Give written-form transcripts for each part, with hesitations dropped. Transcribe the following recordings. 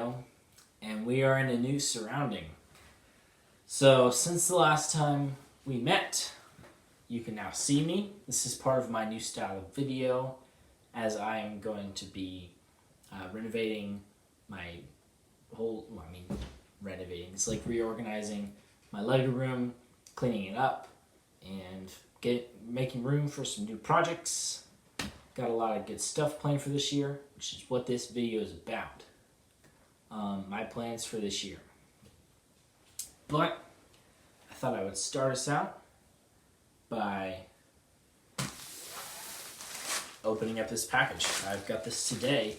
video, and we are in a new surrounding. So since the last time we met, you can now see me. This is part of my new style of video, as I am going to be renovating my renovating. It's like reorganizing my Lego room, cleaning it up, and making room for some new projects. Got a lot of good stuff planned for this year, which is what this video is about. My plans for this year. But I thought I would start us out by opening up this package. I've got this today,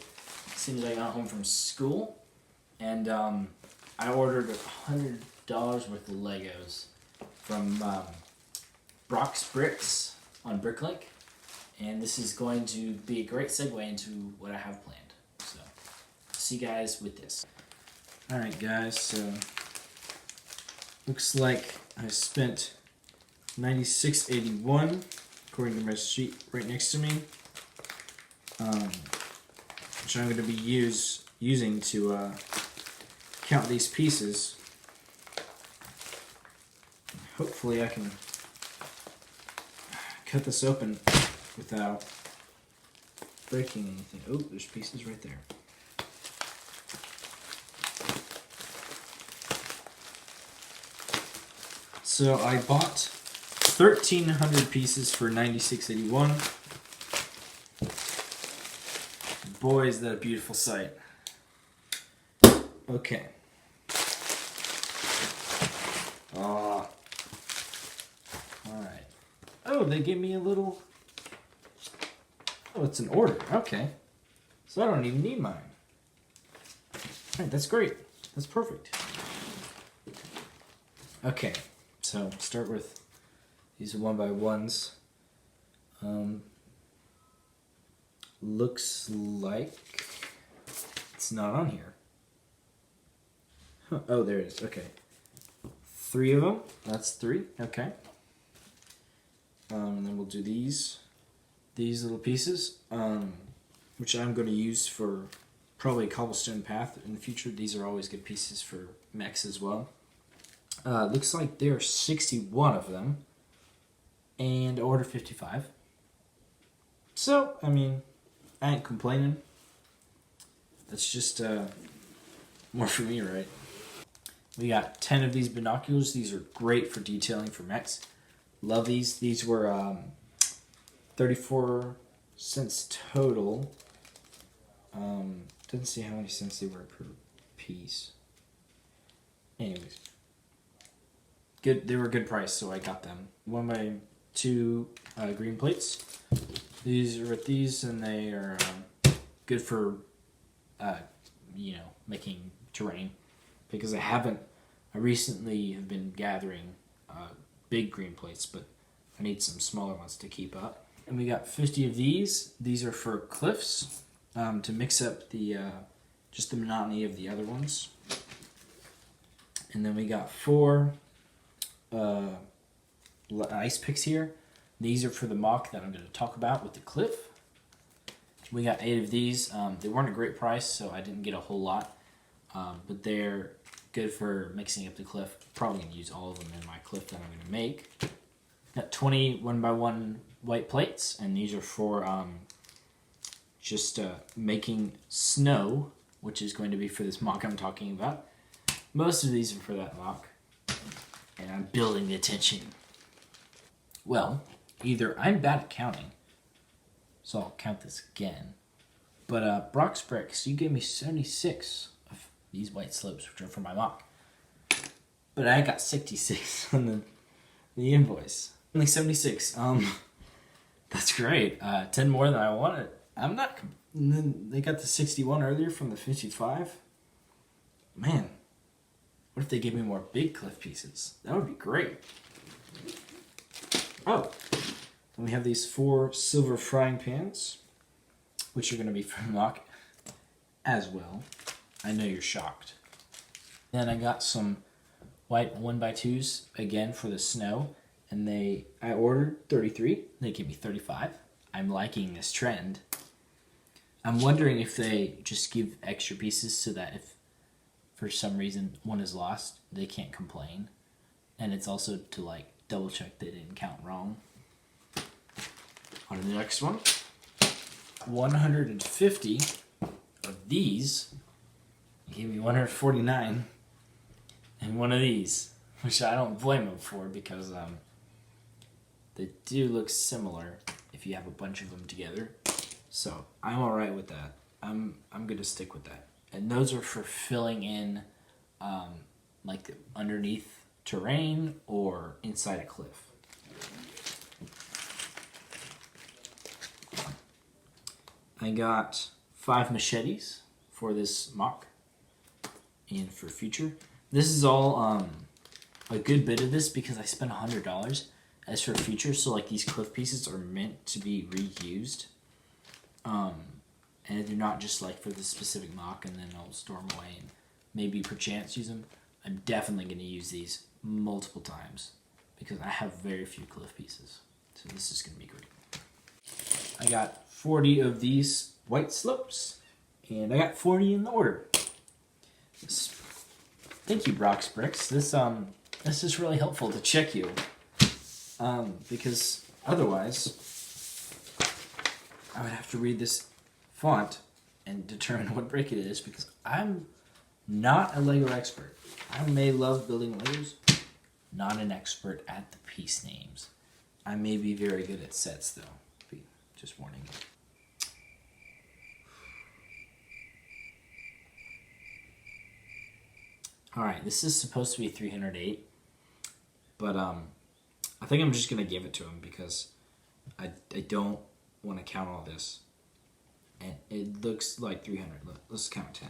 as soon as I got home from school, and I ordered $100 worth of Legos from Bricks on Bricklink, and this is going to be a great segue into what I have planned. So, see you guys with this. Alright guys, so looks like I spent $96.81 according to my sheet right next to me, which I'm going to be using to count these pieces. Hopefully I can cut this open without breaking anything. Oh, there's pieces right there. So I bought 1,300 pieces for $96.81. Boy, is that a beautiful sight. Okay. Alright. Oh, they gave me a little... Oh, it's an order. Okay. So I don't even need mine. Alright, that's great. That's perfect. Okay. So, start with these 1x1s. Looks like it's not on here. Huh. Oh, there it is. Okay. 3 of them. That's 3. Okay. And then we'll do these little pieces, which I'm going to use for probably a cobblestone path in the future. These are always good pieces for mechs as well. Looks like there are 61 of them, and I ordered 55. So, I mean, I ain't complaining. That's just more for me, right? We got 10 of these binoculars. These are great for detailing for mechs. Love these. These were 34 cents total. Doesn't see how many cents they were per piece. Anyways. Good. They were a good price, so I got them. 1x2 green plates. These are with these, and they are good for, making terrain. Because I recently have been gathering big green plates, but I need some smaller ones to keep up. And we got 50 of these. These are for cliffs, to mix up the just the monotony of the other ones. And then we got 4 ice picks here. These are for the mock that I'm going to talk about with the cliff. We got 8 of these. They weren't a great price, so I didn't get a whole lot, but they're good for mixing up the cliff. Probably going to use all of them in my cliff that I'm going to make. Got 20 1x1 white plates, and these are for just making snow, which is going to be for this mock I'm talking about. Most of these are for that mock, and I'm building the tension. Well, either I'm bad at counting, so I'll count this again, but Bricks, you gave me 76 of these white slopes, which are for my mock, but I got 66 on the invoice. Only 76. That's great. 10 more than I wanted. I'm not. And then they got the 61 earlier from the 55. Man, what if they gave me more big cliff pieces? That would be great. Oh, and we have these 4 silver frying pans, which are going to be for mock as well. I know you're shocked. Then I got some white 1x2s again for the snow, and I ordered 33. They gave me 35. I'm liking this trend. I'm wondering if they just give extra pieces so that if for some reason one is lost, they can't complain. And it's also to like double check they didn't count wrong. On to the next one. 150 of these gave me 149, and one of these, which I don't blame them for because they do look similar if you have a bunch of them together. So I'm all right with that. I'm gonna stick with that. And those are for filling in like the underneath terrain or inside a cliff. I got 5 machetes for this mock and for future. This is all a good bit of this because I spent $100. As for future, so like these cliff pieces are meant to be reused. And they're not just like for the specific mock and then I'll store them away and maybe perchance use them. I'm definitely going to use these multiple times because I have very few cliff pieces. So this is going to be great. I got 40 of these white slopes and I got 40 in the order. Thank you, Brock's Bricks. This is really helpful to check you. Because otherwise I would have to read this font and determine what brick it is because I'm not a Lego expert. I may love building Legos, not an expert at the piece names. I may be very good at sets though, just warning you. Alright, this is supposed to be 308, but I think I'm just going to give it to him because I don't want to count all this. And it looks like 300. Let's count 10.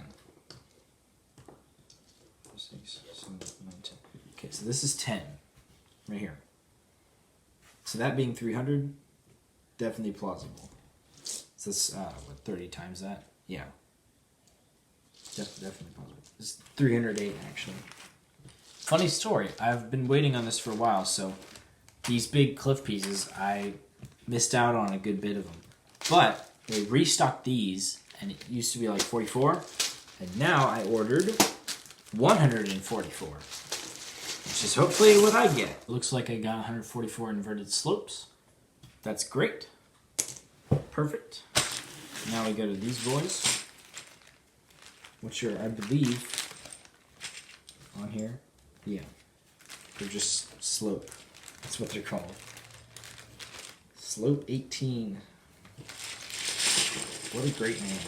6, 7, 8, 9, 10. Okay, so this is 10 right here. So that being 300, definitely plausible. So that's, what, 30 times that? Yeah. Definitely plausible. It's 308 actually. Funny story, I've been waiting on this for a while, so these big cliff pieces, I missed out on a good bit of them. But they restocked these, and it used to be like 44, and now I ordered 144, which is hopefully what I get. Looks like I got 144 inverted slopes. That's great. Perfect. Now we go to these boys, which are, I believe, on here. Yeah. They're just slope. That's what they're called. Slope 18. What a great name.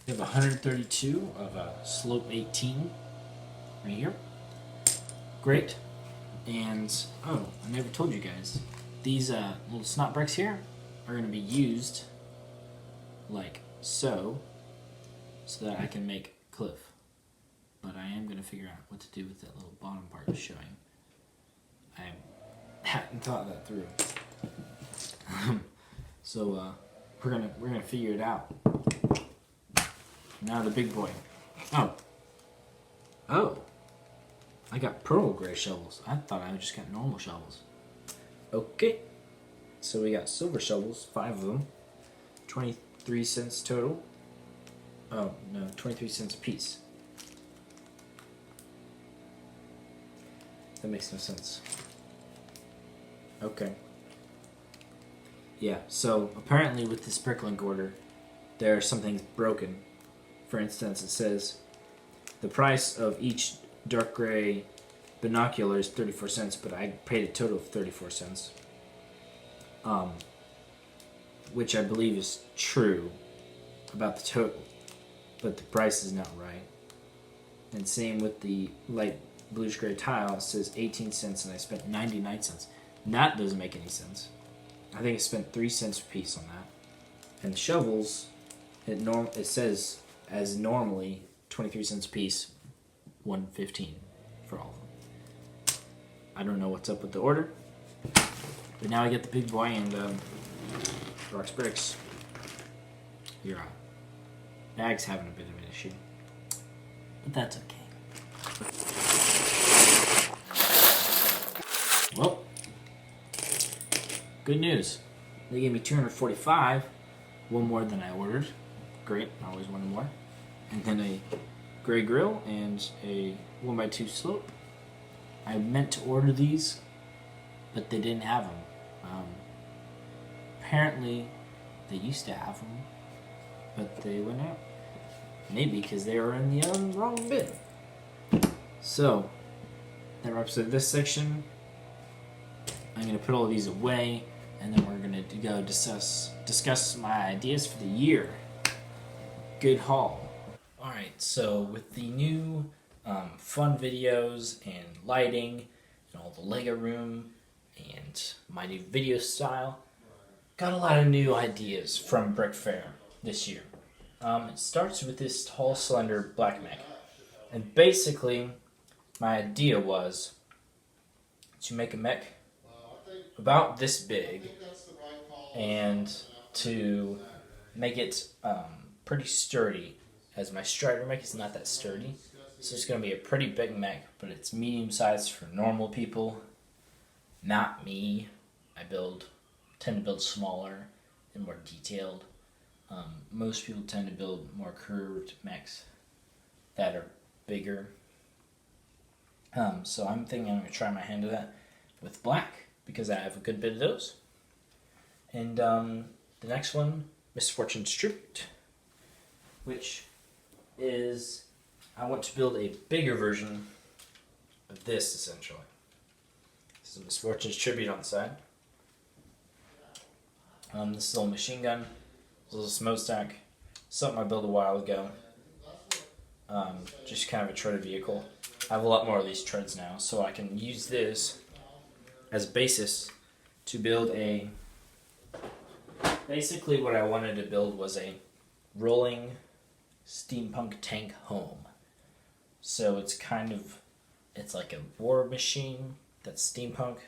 We have 132 of Slope 18 right here. Great. And, oh, I never told you guys. These little snot bricks here are going to be used like so that I can make cliff. But I am going to figure out what to do with that little bottom part it's showing. I hadn't thought that through. So we're gonna figure it out. Now the big boy. Oh, I got pearl gray shovels. I thought I just got normal shovels. Okay, so we got silver shovels, 5 of them, 23 cents total. Oh no, 23 cents a piece. That makes no sense. Okay. Yeah, so apparently with this Bricklink order, there are some things broken. For instance, it says the price of each dark gray binocular is 34 cents, but I paid a total of 34 cents. Which I believe is true about the total, but the price is not right. And same with the light bluish gray tile, it says 18 cents and I spent 99 cents. And that doesn't make any sense. I think I spent 3 cents a piece on that. And the shovels, it says as normally 23 cents a piece, 115 for all of them. I don't know what's up with the order, but now I get the big boy and Brock's Bricks. Your bag's having a bit of an issue, but that's okay. Well, good news. They gave me 245, one more than I ordered. Great, I always wanted more. And then gray grill and a 1x2 slope. I meant to order these, but they didn't have them. Apparently, they used to have them, but they went out. Maybe because they were in the wrong bin. So, that wraps up this section. I'm going to put all of these away, and then we're going to go discuss my ideas for the year. Good haul. Alright, so with the new fun videos and lighting and all the Lego room and my new video style, got a lot of new ideas from Brick Fair this year. It starts with this tall, slender black mech. And basically, my idea was to make a mech about this big and to make it pretty sturdy, as my Strider mech is not that sturdy. So it's going to be a pretty big mech, but it's medium sized for normal people. Not me. I tend to build smaller and more detailed. Most people tend to build more curved mechs that are bigger. So I'm thinking I'm going to try my hand at that with black, because I have a good bit of those. And the next one, Misfortune's Tribute, which is, I want to build a bigger version of this, essentially. This is Misfortune's Tribute on the side. This little machine gun, this little smokestack, something I built a while ago. Just kind of a treaded vehicle. I have a lot more of these treads now, so I can use this as a basis to build basically what I wanted to build was a rolling steampunk tank home. So it's like a war machine that's steampunk,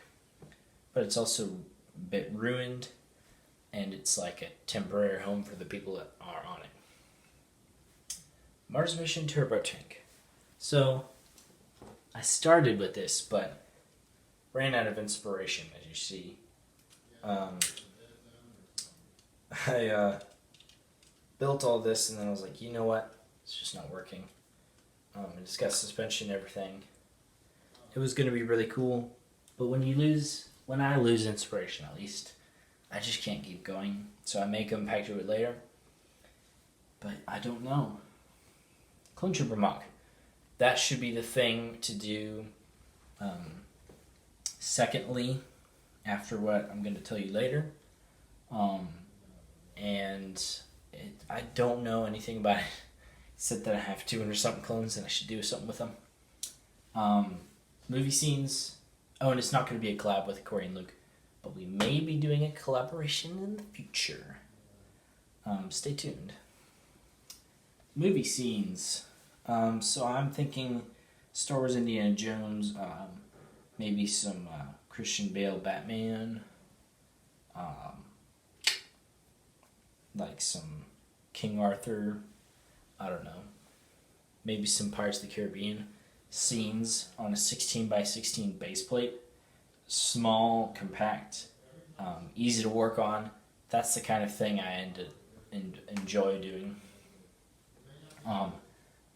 but it's also a bit ruined, and it's like a temporary home for the people that are on it. Mars Mission Turbo Tank. So I started with this, but ran out of inspiration, as you see. I built all this, and then I was like, you know what? It's just not working. It's got suspension and everything. It was going to be really cool, but when I lose inspiration, at least, I just can't keep going. So I may come back to it later, but I don't know. Clone Trooper Mock. That should be the thing to do secondly, after what I'm going to tell you later. I don't know anything about it, except that I have 200-something clones and I should do something with them. Movie scenes. Oh, and it's not going to be a collab with Corey and Luke, but we may be doing a collaboration in the future. Stay tuned. Movie scenes. So I'm thinking Star Wars Indiana Jones, maybe some Christian Bale Batman, like some King Arthur, I don't know, maybe some Pirates of the Caribbean scenes on a 16x16 base plate. Small, compact, easy to work on. That's the kind of thing I enjoy doing.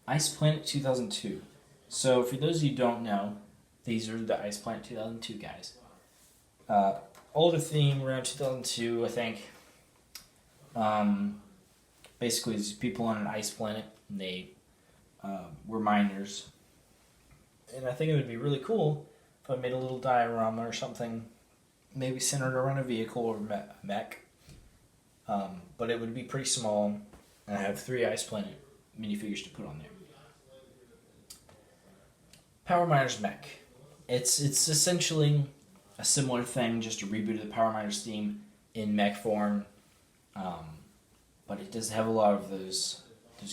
Ice Planet 2002. So for those of you who don't know, these are the Ice Planet 2002 guys. Older theme, around 2002, I think. Basically, these people on an ice planet, and they were miners. And I think it would be really cool if I made a little diorama or something, maybe centered around a vehicle or mech. But it would be pretty small, and I have 3 Ice Planet minifigures to put on there. Power Miners mech. It's essentially a similar thing, just a reboot of the Power Miners theme in mech form. But it does have a lot of those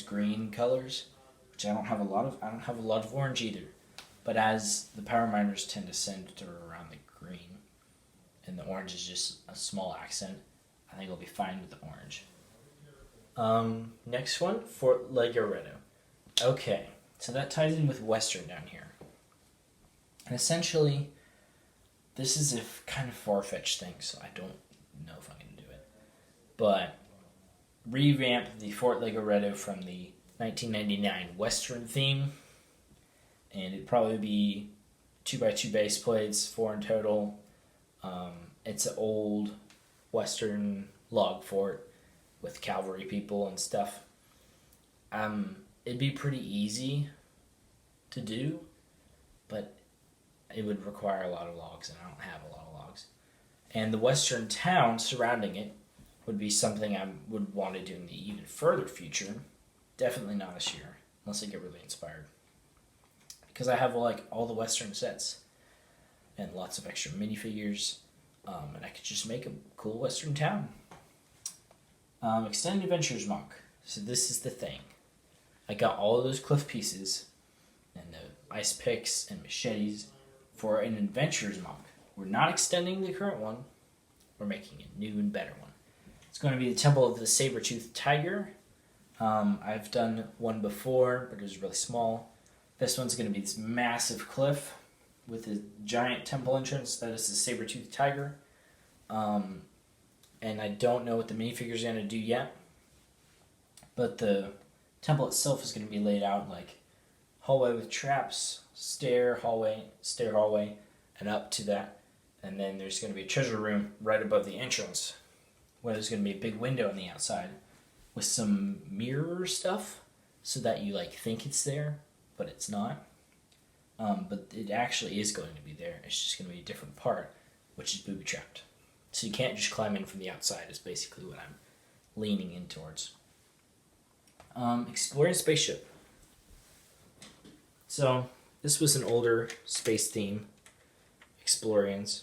green colors, which I don't have a lot of. I don't have a lot of orange either. But as the Power Miners tend to center around the green, and the orange is just a small accent, I think I'll be fine with the orange. Next one, Fort Legoretto. Okay, so that ties in with Western down here. And essentially, this is a kind of far-fetched thing, so I don't know if I'm going to do it. But revamp the Fort Legoretto from the 1999 Western theme, and it'd probably be 2x2 base plates, 4 in total. It's an old Western log fort with cavalry people and stuff. It'd be pretty easy to do, but it would require a lot of logs, and I don't have a lot of logs. And the western town surrounding it would be something I would want to do in the even further future. Definitely not this year, unless I get really inspired. Because I have like all the western sets and lots of extra minifigures, and I could just make a cool western town. Extended Adventures mock. So this is the thing. I got all of those cliff pieces and the ice picks and machetes for an Adventures mock. We're not extending the current one. We're making a new and better one. It's going to be the Temple of the Saber-Toothed Tiger. I've done one before, but it was really small. This one's going to be this massive cliff with a giant temple entrance that is the Saber-Toothed Tiger. And I don't know what the minifigures are going to do yet. But the temple itself is going to be laid out like hallway with traps, stair, hallway, and up to that. And then there's going to be a treasure room right above the entrance where there's going to be a big window on the outside with some mirror stuff so that you like think it's there, but it's not. But it actually is going to be there. It's just going to be a different part, which is booby trapped. So you can't just climb in from the outside is basically what I'm leaning in towards. Exploring spaceship. So this was an older space theme, Explorians.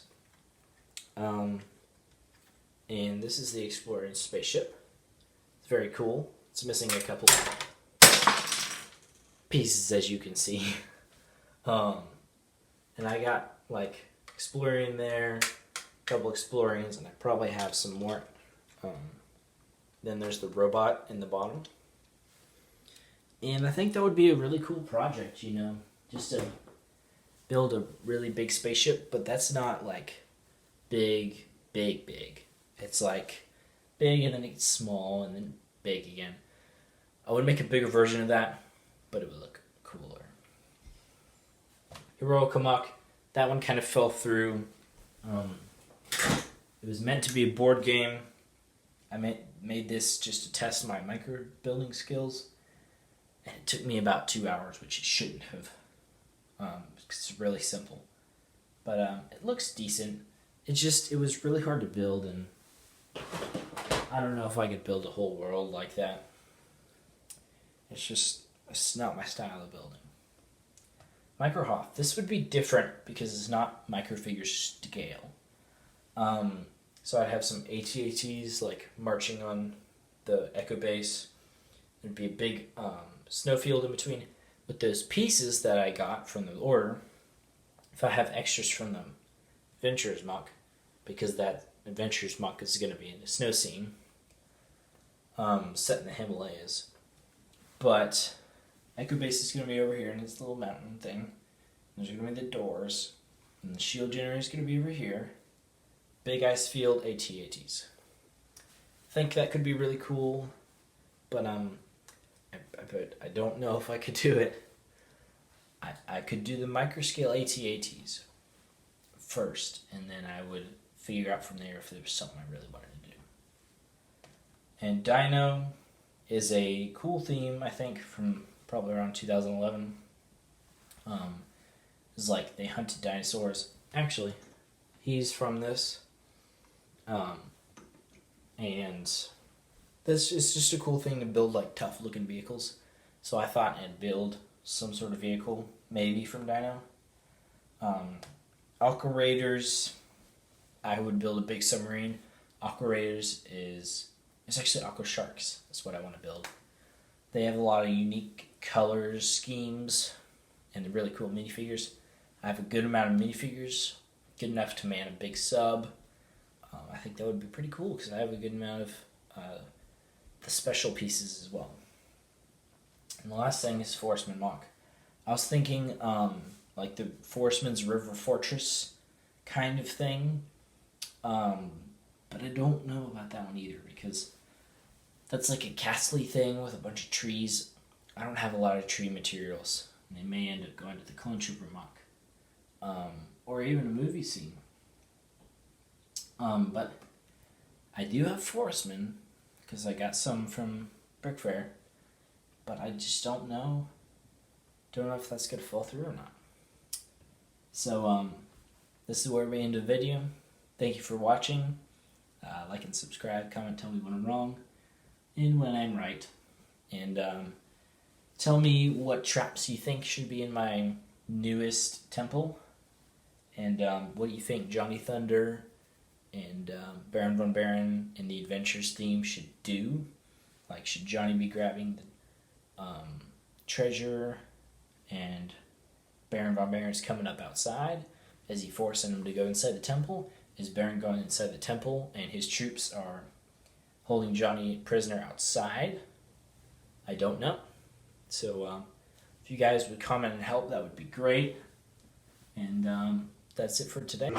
And this is the Explorians spaceship. It's very cool. It's missing a couple pieces, as you can see. And I got like Explorian there, a couple Explorians, and I probably have some more. Then there's the robot in the bottom. And I think that would be a really cool project, you know, just to build a really big spaceship, but that's not like big. It's like big and then it's small and then big again. I would make a bigger version of that, but it would look cooler. Heroic Amok, that one kind of fell through. It was meant to be a board game. I made this just to test my micro building skills. And it took me about 2 hours, which it shouldn't have. It's really simple. But it looks decent. It was really hard to build, and I don't know if I could build a whole world like that. It's not my style of building. Microhoth. This would be different because it's not microfigure scale. So I'd have some AT-ATs like marching on the Echo base. There'd be a big snowfield in between. With those pieces that I got from the order, if I have extras from the Adventures mock, because that Adventures mock is going to be in a snow scene set in the Himalayas. But Echo base is going to be over here in this little mountain thing. There's going to be the doors. And the shield generator is going to be over here. Big ice field, AT-ATs. I think that could be really cool, but I don't know if I could do it. I could do the microscale AT-ATs first, and then I would figure out from there if there was something I really wanted to do. And Dino is a cool theme, I think, from probably around 2011. It's like they hunted dinosaurs. Actually, he's from this. And this is just a cool thing to build like tough looking vehicles. So I thought I'd build some sort of vehicle, maybe from Dino. Aqua Raiders, I would build a big submarine. Aqua Raiders it's actually Aqua Sharks. That's what I want to build. They have a lot of unique colors, schemes, and they're really cool minifigures. I have a good amount of minifigures, good enough to man a big sub. I think that would be pretty cool because I have a good amount of the special pieces as well. And the last thing is Forestman Mock. I was thinking like the Forestman's River Fortress kind of thing, but I don't know about that one either because that's like a castle-y thing with a bunch of trees. I don't have a lot of tree materials. And they may end up going to the Clone Trooper mock. Or even a movie scene. But I do have Forestman, because I got some from Brick Fair. But I just don't know. Don't know if that's going to fall through or not. So, this is where we end the video. Thank you for watching. Like and subscribe, comment, tell me when I'm wrong, and when I'm right. And tell me what traps you think should be in my newest temple. And what do you think Johnny Thunder and Baron Von Baron and the Adventures theme should do? Like, should Johnny be grabbing the treasure and Baron Von Baron's coming up outside? Is he forcing him to go inside the temple? Is Baron going inside the temple and his troops are holding Johnny prisoner outside? I don't know. So if you guys would comment and help, that would be great. And that's it for today.